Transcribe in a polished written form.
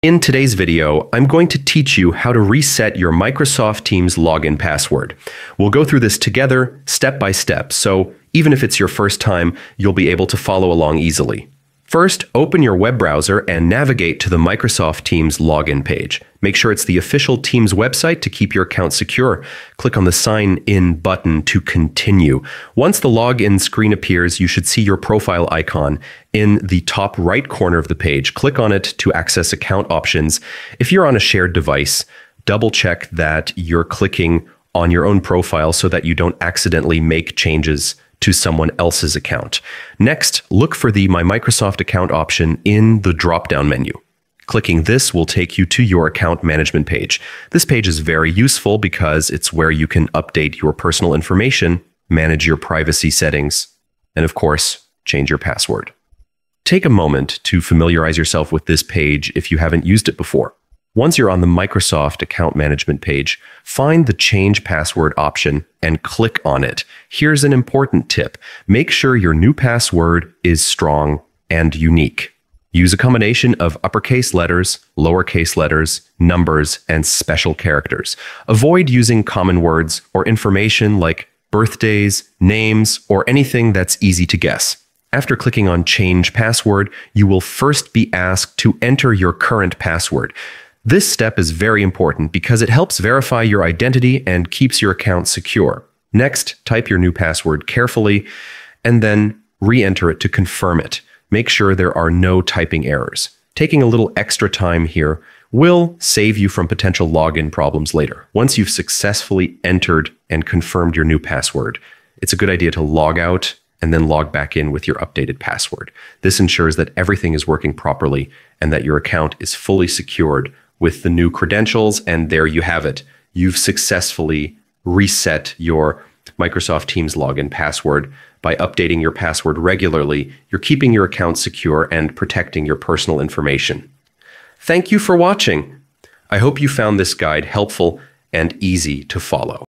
In today's video, I'm going to teach you how to reset your Microsoft Teams login password. We'll go through this together, step by step, so even if it's your first time, you'll be able to follow along easily. First, open your web browser and navigate to the Microsoft Teams login page. Make sure it's the official Teams website to keep your account secure. Click on the Sign In button to continue. Once the login screen appears, you should see your profile icon in the top right corner of the page. Click on it to access account options. If you're on a shared device, double check that you're clicking on your own profile so that you don't accidentally make changes to someone else's account. Next, look for the My Microsoft Account option in the drop-down menu. Clicking this will take you to your account management page. This page is very useful because it's where you can update your personal information, manage your privacy settings, and of course, change your password. Take a moment to familiarize yourself with this page if you haven't used it before. Once you're on the Microsoft Account Management page, find the Change Password option and click on it. Here's an important tip. Make sure your new password is strong and unique. Use a combination of uppercase letters, lowercase letters, numbers, and special characters. Avoid using common words or information like birthdays, names, or anything that's easy to guess. After clicking on Change Password, you will first be asked to enter your current password. This step is very important because it helps verify your identity and keeps your account secure. Next, type your new password carefully and then re-enter it to confirm it. Make sure there are no typing errors. Taking a little extra time here will save you from potential login problems later. Once you've successfully entered and confirmed your new password, it's a good idea to log out and then log back in with your updated password. This ensures that everything is working properly and that your account is fully secured with the new credentials, and there you have it. You've successfully reset your Microsoft Teams login password. By updating your password regularly, you're keeping your account secure and protecting your personal information. Thank you for watching. I hope you found this guide helpful and easy to follow.